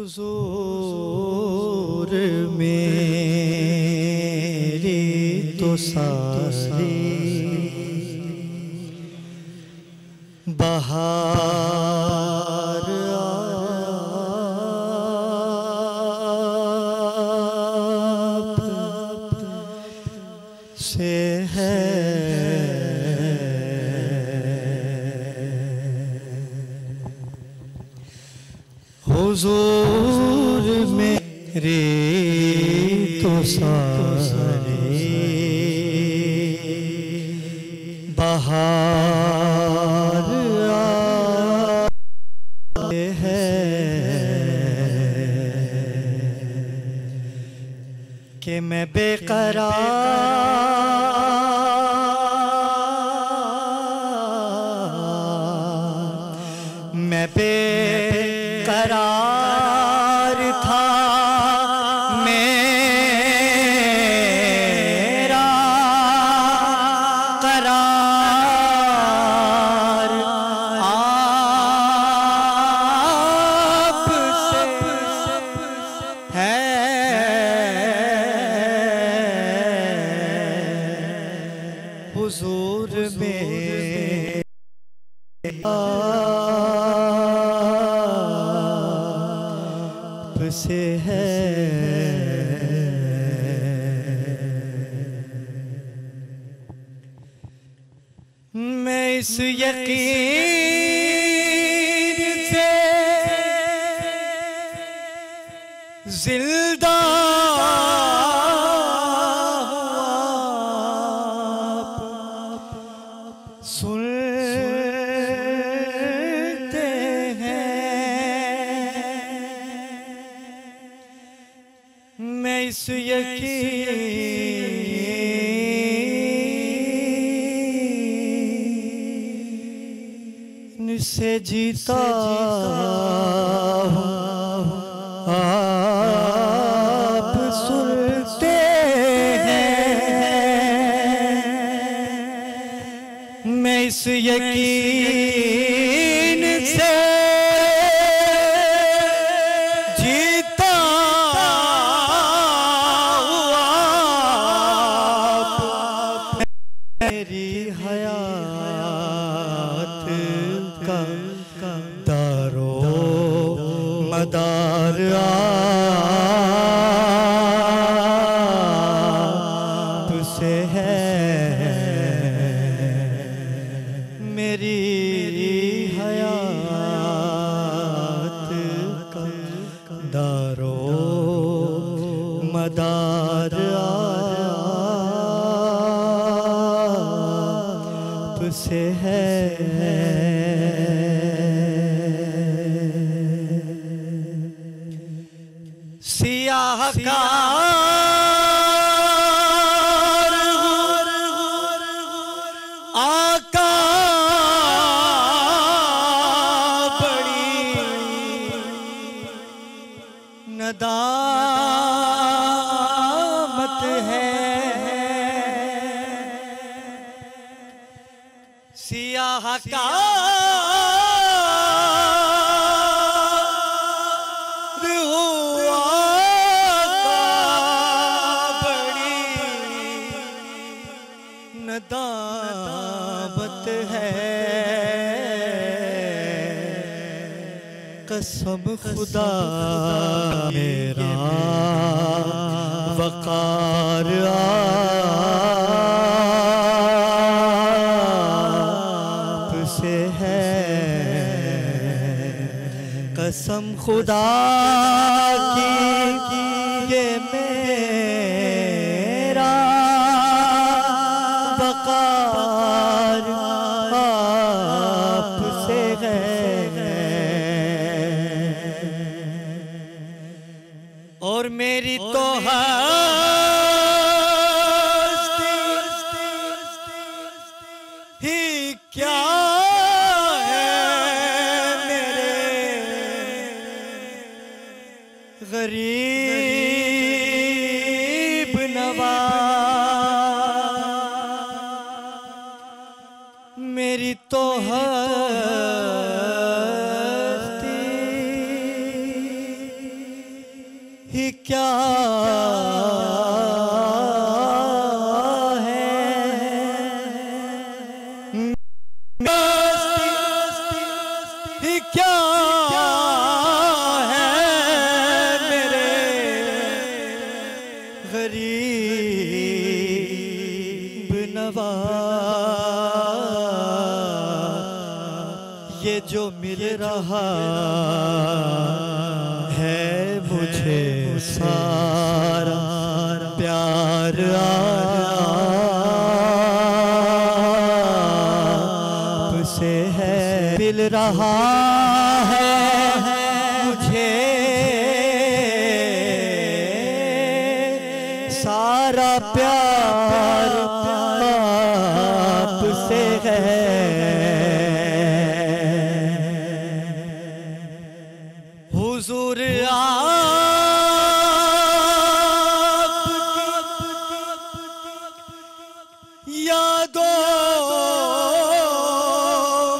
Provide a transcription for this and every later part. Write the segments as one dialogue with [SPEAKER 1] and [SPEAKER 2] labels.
[SPEAKER 1] हुजूर मेरी तो सारी बहार आप से है। हुजूर मेरी तो सारी बहार आए हैं कि मैं बेकरार था। मेरा करार आपसे है। हुजूर में से है। मैं इस यकीन से जिंदा सुनते हैं। मैं इस यकीन से जीता हूँ, आप सुनते हैं। मैं इस यकीन से जीता हूँ, मेरी हयात का दारो मदार आप से है। मेरी हयात का दारो मदार आप से है। सियाहकार आका बड़ी नदामत है। सियाहकार नदामत है। कसम खुदा मेरा वकार आप से है। कसम खुदा की ये मेरा वकार आप से है। और मेरी तो हस्ती ही क्या है मेरे गरीब नवाज। मेरी तो हस्ती ही क्या ही क्या है मेरे गरीब नवाज, ये जो मिल रहा है मुझे सारा प्यार आपसे है, मिल रहा है मुझे सारा प्यार आपसे है। हुजूर आपकी यादों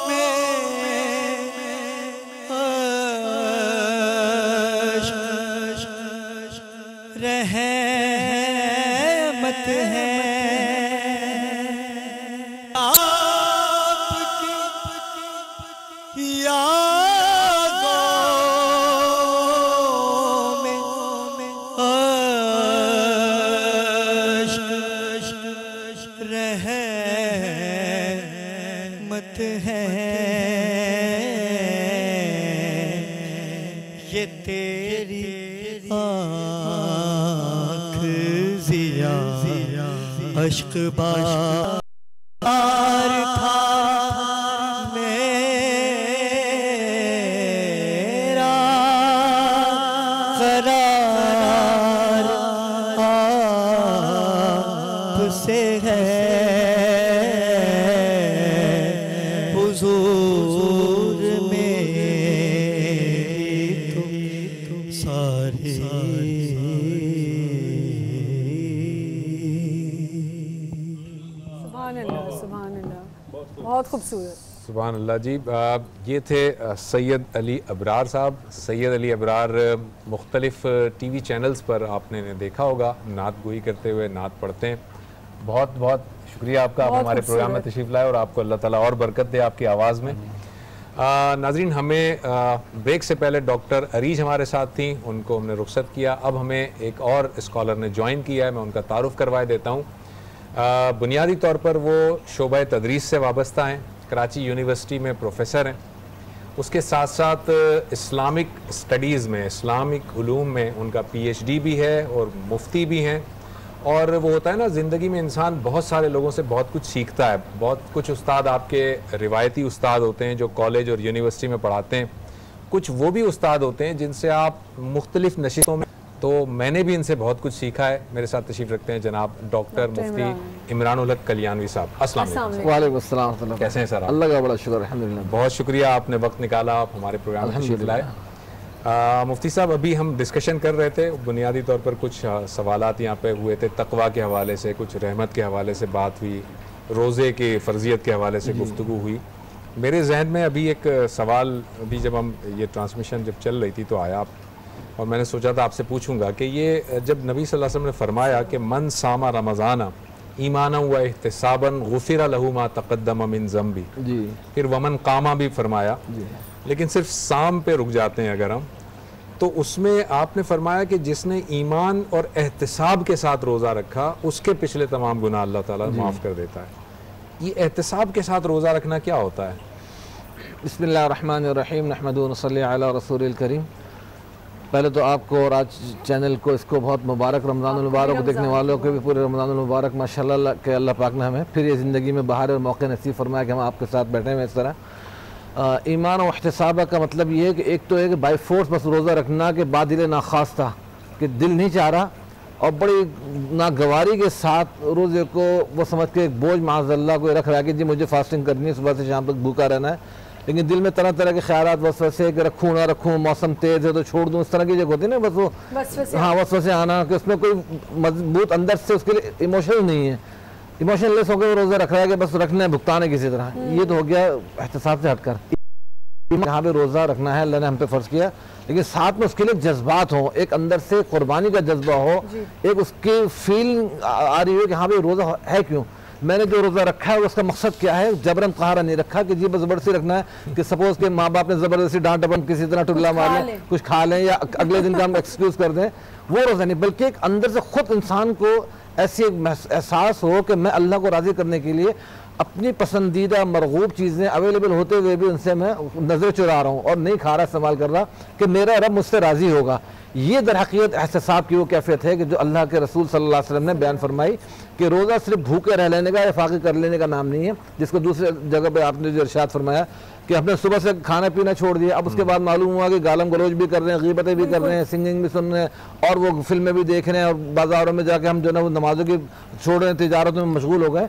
[SPEAKER 1] में रहमत है, आपकी यादों में रहमत है। ये तेरी आँख ज़िया अश्क बार था मेरा करार आपसे है। हुजूर मेरी तो सारी
[SPEAKER 2] बहुत खूबसूरत।
[SPEAKER 3] सुभान अल्लाह जी। ये थे सैयद अली अबरार साहब। सैयद अली अबरार मुख्तलिफ टीवी चैनल्स पर आपने देखा होगा नात गोई करते हुए, नात पढ़ते हैं। बहुत बहुत शुक्रिया आपका, आप हमारे प्रोग्राम में तशरीफ़ लाए और आपको अल्लाह ताला और बरकत दे आपकी आवाज़ में। नाज़रीन, हमें ब्रेक से पहले डॉक्टर अरीज हमारे साथ थी, उनको हमने रुखसत किया। अब हमें एक और स्कॉलर ने ज्वाइन किया है, मैं उनका तारुफ करवाए देता हूँ। बुनियादी तौर पर वो शोबा तदरीस से वाबस्ता हैं, कराची यूनिवर्सिटी में प्रोफेसर हैं। उसके साथ साथ इस्लामिक स्टडीज़ में, इस्लामिक उलूम में उनका PhD भी है और मुफ्ती भी हैं। और वो होता है ना, ज़िंदगी में इंसान बहुत सारे लोगों से बहुत कुछ सीखता है। बहुत कुछ उस्ताद आपके रिवायती उस्ताद होते हैं जो कॉलेज और यूनिवर्सिटी में पढ़ाते हैं, कुछ वो भी उस्ताद होते हैं जिनसे आप मुख्तलिफ नशिस्तों में, तो मैंने भी इनसे बहुत कुछ सीखा है। मेरे साथ तशरीफ़ रखते हैं जनाब डॉक्टर मुफ्ती इमरानुल हक कल्याणवी साहब। अस्सलाम वालेकुम।
[SPEAKER 4] वालेकुम अस्सलाम।
[SPEAKER 3] कैसे हैं सर?
[SPEAKER 4] अल्लाह का बड़ा शुक्र, अल्हम्दुलिल्लाह।
[SPEAKER 3] बहुत शुक्रिया, आपने वक्त निकाला, आप हमारे प्रोग्राम में तशरीफ़ लाए। मुफ्ती साहब, अभी हम डिस्कशन कर रहे थे, बुनियादी तौर पर कुछ सवालात यहाँ पे हुए थे, तकवा के हवाले से, कुछ रहमत के हवाले से बात हुई, रोज़े के फ़र्जियत के हवाले से गुफ्तगू हुई। मेरे जहन में अभी एक सवाल, अभी जब हम ये ट्रांसमिशन जब चल रही थी तो आया, और मैंने सोचा था आपसे पूछूंगा कि ये जब नबी सल्लल्लाहु अलैहि वसल्लम ने फरमाया कि मन सामा रमज़ाना ईमाना व इहतिसाबन गुफ़िरा लहू मा तक़द्दम मिन ज़म्बी, फिर वमन कामा भी फरमाया, लेकिन सिर्फ साम पे रुक जाते हैं अगर हम, तो उसमें आपने फरमाया कि जिसने ईमान और एहतिसाब के साथ रोज़ा रखा उसके पिछले तमाम गुनाह अल्लाह ताला माफ़ कर देता है। ये एहतिसाब के साथ रोज़ा रखना क्या होता है?
[SPEAKER 4] बिस्मिल्लाहिर्रहमानिर्रहीम, नहमदुहु व नसल्ली अला रसूलिल करीम। पहले तो आपको और आज चैनल को इसको बहुत मुबारक, रमज़ानुल मुबारक, देखने वालों को भी पूरे रमज़ानुल मुबारक। माशाल्लाह के अल्लाह पाक ने हमें फिर ये ज़िंदगी में बहार और मौके नसीब फरमाया कि हम आपके साथ बैठे हैं इस तरह। ईमान और एहतिसाब का मतलब ये है कि एक तो है कि बाई फोर्स बस रोज़ा रखना के बाद दिल नाखास था कि दिल नहीं चाह रहा, और बड़ी नागवारी के साथ रोज़े को वो समझ के एक बोझ माज़अल्लाह को रख रहा है कि जी मुझे फास्टिंग करनी है, सुबह से शाम तक भूखा रहना है, लेकिन दिल में तरह तरह के ख्यालात वसवसे कि रखूँ ना रखूँ, मौसम तेज़ है तो छोड़ दूँ, इस तरह की जो होती है ना, बस वो हाँ वसवसे आना कि उसमें कोई मजबूत अंदर से उसके लिए इमोशनल नहीं है, इमोशनलेस होकर रोज़ा रख रहा है कि बस रखना है, भुगतान है किसी तरह। ये तो हो गया एहतिसाब से हटकर। यहाँ पे रोज़ा रखना है, अल्लाह ने हम पे फ़र्ज़ किया, लेकिन साथ में उसके लिए जज्बात हो, एक अंदर से कुर्बानी का जज्बा हो, एक उसकी फीलिंग आ रही हो कि हाँ भाई रोज़ा है क्यों, मैंने जो रोज़ा रखा है उसका मकसद क्या है। जबरन कहारा नहीं रखा कि जी ज़बरदस्ती रखना है कि सपोज़ के माँ बाप ने ज़बरदस्ती डांट अपन किसी तरह टुल्ला मार लें, कुछ खा लें या अगले दिन का हम एक्सक्यूज़ कर दें, वो रोज़ा नहीं, बल्कि एक अंदर से खुद इंसान को ऐसी एहसास हो कि मैं अल्लाह को राज़ी करने के लिए अपनी पसंदीदा मरगूब चीज़ें अवेलेबल होते हुए भी उनसे मैं नज़र चुरा रहा हूँ और नहीं खा रहा इस्तेमाल कर रहा कि मेरा रब मुझसे राज़ी होगा। ये दर हकीकत एहतसाब की वो कैफियत है कि जो अल्लाह के रसूल सल्लल्लाहु अलैहि वसल्लम ने बयान फरमाई कि रोज़ा सिर्फ भूखे रह लेने का या फाकी कर लेने का नाम नहीं है, जिसको दूसरे जगह पे आपने जो इरशाद फरमाया कि हमने सुबह से खाना पीना छोड़ दिया, अब उसके बाद मालूम हुआ कि गालम गलोच भी कर रहे हैं, गीबतें भी कर रहे हैं, सिंगिंग भी सुन रहे हैं और वो फिल्में भी देख रहे हैं और बाज़ारों में जाके हम जो है वो नमाजों की छोड़ रहे हैं, तिजारतों में मशगूल हो गए,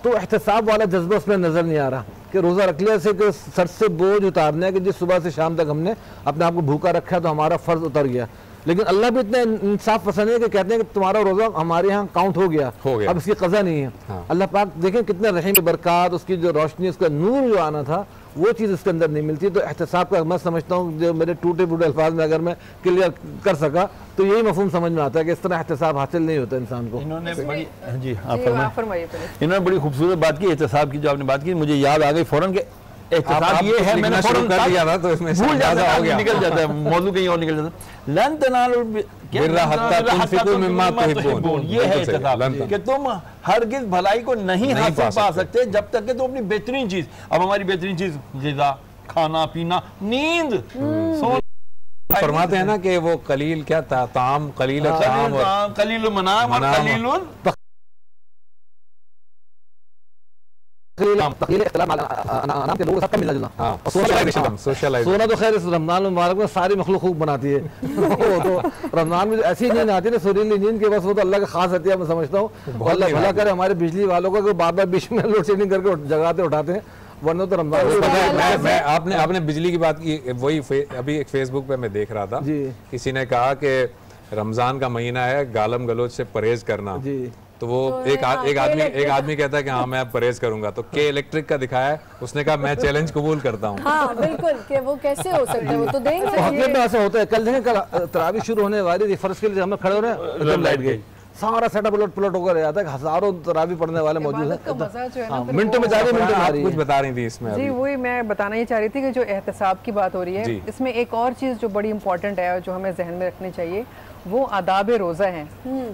[SPEAKER 4] तो एहतसाब वाला जज्बा उसमें नज़र नहीं आ रहा कि रोज़ा रख लिया से कि सर से बोझ उतारना है कि जिस सुबह से शाम तक हमने अपने आप को भूखा रखा है तो हमारा फ़र्ज़ उतर गया। लेकिन अल्लाह भी इतने इंसाफ पसंद है कि कहते हैं कि तुम्हारा रोज़ा हमारे यहाँ काउंट हो गया, अब इसकी क़ज़ा नहीं है। हाँ। अल्लाह पाक देखें कितने रहीम बरक़ात, उसकी जो रोशनी, उसका नूर जो आना था वो चीज़ इसके अंदर नहीं मिलती। तो एहतसाब का मैं समझता हूँ जो मेरे टूटे फूटे अल्फाज में अगर मैं क्लियर कर सका तो यही मफहूम समझ में आता है कि इस तरह एहतसाब हासिल नहीं होता इंसान को।
[SPEAKER 2] इन्होंने बड़ी जी आप फरमाइए, इन्होंने बड़ी खूबसूरत बात की एहतसाब की, जो आपने बात की मुझे याद आ गई फ़ौरन के एहतसाब ये है, मैंने फ़ौरन कर दिया था तो इसमें भूल जाता है, निकल जाता है, मौजूद कहीं और निकल जाता है। लन तनालुल बिर्रा हत्ता तुनफिकू मिम्मा तुहिब्बून, ये है एहतसाब कि तुम हरगिज़ भलाई को नहीं हासिल पा सकते जब तक कि तुम अपनी बेहतरीन चीज़, अब हमारी बेहतरीन चीज़ ग़िज़ा, खाना पीना, नींद, सोना,
[SPEAKER 3] फरमाते हैं ना कि वो कलील क्या था, ताम कलील ताम
[SPEAKER 2] कलील मनाम और कलील
[SPEAKER 4] सोना तो खैर इस रमजान मुबारक में सारी मखलूक खूब बनाती है तो रमजान में ऐसी नींद आती है ना, सुरीली नींद के, बस वो तो अल्लाह का खास हतिया मैं समझता हूँ। अल्लाह भला करे हमारे बिजली वालों को बार बार बीच में लोड शेडिंग करके जगाते उठाते हैं, वरना तो रमजान।
[SPEAKER 3] मैं आपने बिजली की बात की, वही अभी एक फेसबुक पे मैं देख रहा था, किसी ने कहा कि रमजान का महीना है, गालम गलोच से परहेज करना, तो वो एक आदमी कहता है कि हाँ मैं अब परहेज करूंगा, तो के इलेक्ट्रिक का दिखाया है, उसने कहा मैं चैलेंज कबूल करता हूँ।
[SPEAKER 5] हाँ बिल्कुल, कि वो कैसे हो सकता है, वो तो देंगे।
[SPEAKER 4] ऐसा होता है, कल देखें, कल तरावी शुरू होने वाली थी, फर्ज के लिए हम खड़े हो रहे हैं, लाइट गई, सारा सेटअप उलट होकर रह जाता है, हज़ारों तरावी पढ़ने वाले मौजूद हैं, मिनटों में जा रही, मिनटों में आ रही है।
[SPEAKER 3] कुछ बता रही थी इसमें
[SPEAKER 5] जी, वही मैं बताना ही चाह रही थी कि जो एहतसाब की बात हो रही है, इसमें एक और चीज़ जो बड़ी इंपॉर्टेंट है और जो हमें जहन में रखनी चाहिए, वो आदाब रोज़ा हैं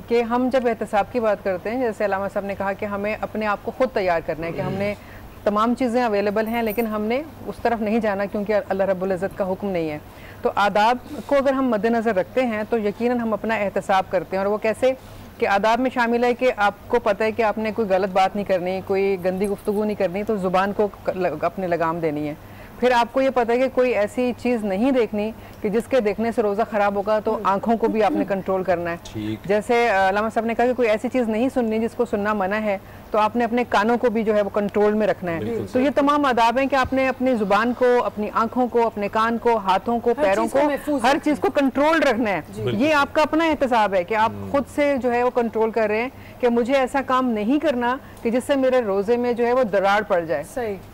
[SPEAKER 5] कि हम जब एहतसाब की बात करते हैं, जैसे अल्लामा साहब ने कहा कि हमें अपने आप को खुद तैयार करना है कि हमने तमाम चीज़ें अवेलेबल हैं लेकिन हमने उस तरफ नहीं जाना क्योंकि अल्लाह रब्बुल इज़्ज़त का हुक्म नहीं है। तो आदाब को अगर हम मद्देनज़र रखते हैं तो यकीनन हम अपना एहतसाब करते हैं, और वो कैसे कि आदाब में शामिल है कि आपको पता है कि आपने कोई गलत बात नहीं करनी, कोई गंदी गुफ्तगू नहीं करनी, तो ज़ुबान को अपनी लगाम देनी है। फिर आपको ये पता है कि कोई ऐसी चीज़ नहीं देखनी कि जिसके देखने से रोज़ा ख़राब होगा, तो आंखों को भी आपने कंट्रोल करना है। जैसे अल्लामा साहब ने कहा कि कोई ऐसी चीज़ नहीं सुननी जिसको सुनना मना है, तो आपने अपने कानों को भी जो है वो कंट्रोल में रखना है। तो ये तमाम आदाब हैं कि आपने अपनी ज़ुबान को, अपनी आंखों को, अपने कान को, हाथों को, पैरों को, हर चीज़ को कंट्रोल रखना है। ये आपका अपना एहतसाब है कि आप खुद से जो है वो कंट्रोल कर रहे हैं कि मुझे ऐसा काम नहीं करना कि जिससे मेरे रोज़े में जो है वो दरार पड़ जाए,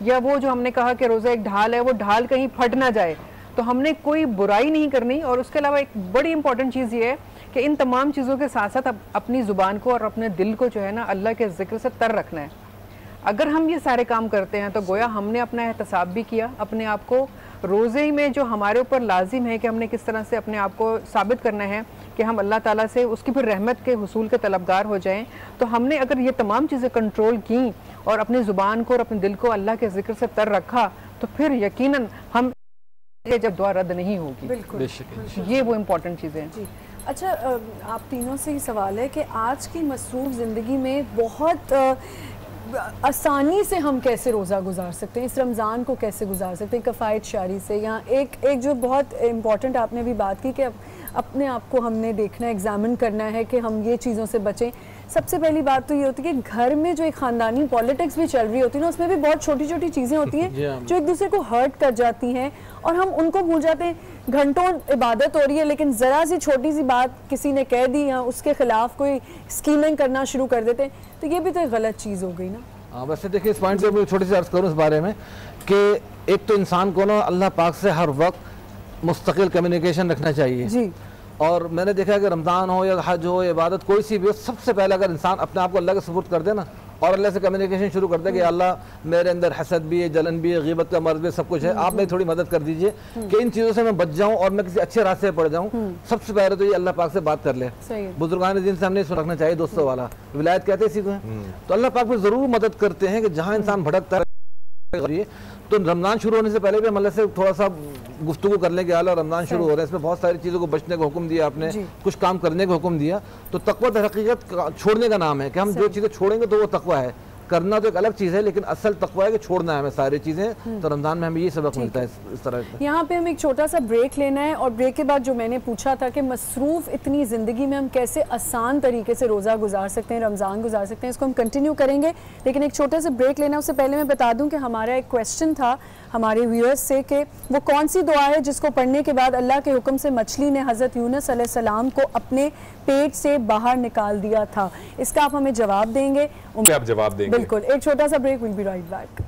[SPEAKER 5] या वो जो हमने कहा कि रोज़ा एक ढाल है, वो ढाल कहीं फट ना जाए, तो हमने कोई बुराई नहीं करनी। और उसके अलावा एक बड़ी इंपॉर्टेंट चीज़ ये है कि इन तमाम चीज़ों के साथ साथ अपनी ज़ुबान को और अपने दिल को जो है ना अल्लाह के ज़िक्र से तर रखना है। अगर हम ये सारे काम करते हैं तो गोया हमने अपना एहतसाब भी किया, अपने आप को रोज़े में जो हमारे ऊपर लाजिम है कि हमने किस तरह से अपने आप को साबित करना है कि हम अल्लाह ताला से उसकी फिर रहमत के हुसूल के तलबगार हो जाएं। तो हमने अगर ये तमाम चीज़ें कंट्रोल की और अपनी ज़ुबान को और अपने दिल को अल्लाह के ज़िक्र से तर रखा, तो फिर यकीनन हम जब दुआ रद्द नहीं होगी। बिल्कुल, ये वो इम्पोर्टेंट चीज़ें हैं।
[SPEAKER 6] अच्छा, आप तीनों से ही सवाल है कि आज की मसरूफ़ ज़िंदगी में बहुत आसानी से हम कैसे रोज़ा गुजार सकते हैं, इस रमज़ान को कैसे गुजार सकते हैं कफ़ायत शारी से। यहाँ एक जो बहुत इम्पॉर्टेंट आपने अभी बात की कि अपने आप को हमने देखना है, एग्ज़ामिन करना है कि हम ये चीज़ों से बचें। सबसे पहली बात तो ये होती है कि घर में जो एक ख़ानदानी पॉलिटिक्स भी चल रही होती है ना, उसमें भी बहुत छोटी छोटी चीज़ें होती हैं जो एक दूसरे को हर्ट कर जाती हैं और हम उनको भूल जाते हैं। घंटों इबादत हो रही है लेकिन ज़रा सी छोटी सी बात किसी ने कह दी या उसके ख़िलाफ़ कोई स्कीमिंग करना शुरू कर देते हैं, तो ये भी तो एक गलत चीज़ हो गई ना।
[SPEAKER 4] हाँ, वैसे देखिए इस पॉइंट पर मैं छोटी सी अर्ज़ करूँ इस बारे में कि एक तो इंसान को ना अल्लाह पाक से हर वक्त मुस्तकिल कम्युनिकेशन रखना चाहिए
[SPEAKER 6] जी।
[SPEAKER 4] और मैंने देखा है कि रमज़ान हो या हज हो, इबादत कोई सी भी हो, सबसे पहले अगर इंसान अपने आप को अल्लाह के सुपुर्द कर दे ना और अल्लाह से कम्युनिकेशन शुरू कर दे कि अल्लाह मेरे अंदर हसद भी है, जलन भी है, ग़ीबत का मर्ज़ भी, सब कुछ है, आप मेरी थोड़ी मदद कर दीजिए कि इन चीज़ों से मैं बच जाऊँ और मैं किसी अच्छे रास्ते पर पड़ जाऊँ। सबसे पहले तो ये अल्लाह पाक से बात कर ले। बुजुर्गान दिन से हमने इसको रखना चाहिए, दोस्तों वाला विलायत कहते हैं इसी को। तो अल्लाह पाक भी ज़रूर मदद करते हैं कि जहाँ इंसान भटकता है। तो रमज़ान शुरू होने से पहले भी हम अल्लाह से थोड़ा सा गुफ्तगू कर लेंगे, अल्लाह रमज़ान शुरू हो रहा है, इसमें बहुत सारी चीज़ों को बचने का हुक्म दिया आपने, कुछ काम करने का हुक्म दिया। तो तकवा दर हकीकत छोड़ने का नाम है कि हम जो चीज़ें छोड़ेंगे तो वो तकवा है, करना तो एक अलग चीज़ है, लेकिन असल तकवा है कि छोड़ना है हमें सारी चीज़ें। तो रमज़ान में हमें ये सबक मिलता है इस तरह से।
[SPEAKER 6] यहाँ पे हम एक छोटा सा ब्रेक लेना है और ब्रेक के बाद जो मैंने पूछा था कि मसरूफ़ इतनी ज़िंदगी में हम कैसे आसान तरीके से रोज़ा गुजार सकते हैं, रमज़ान गुजार सकते हैं, इसको हम कंटिन्यू करेंगे। लेकिन एक छोटे से ब्रेक लेना, उससे पहले मैं बता दूँ कि हमारा एक क्वेश्चन था हमारे व्यूअर्स से कि वो कौन सी दुआ है जिसको पढ़ने के बाद अल्लाह के हुक्म से मछली ने हज़रत यूनुस अलैहिस्सलाम को अपने पेट से बाहर निकाल दिया था। इसका आप हमें जवाब देंगे?
[SPEAKER 3] आप जवाब देंगे?
[SPEAKER 6] बिल्कुल। एक छोटा सा break, will be right back.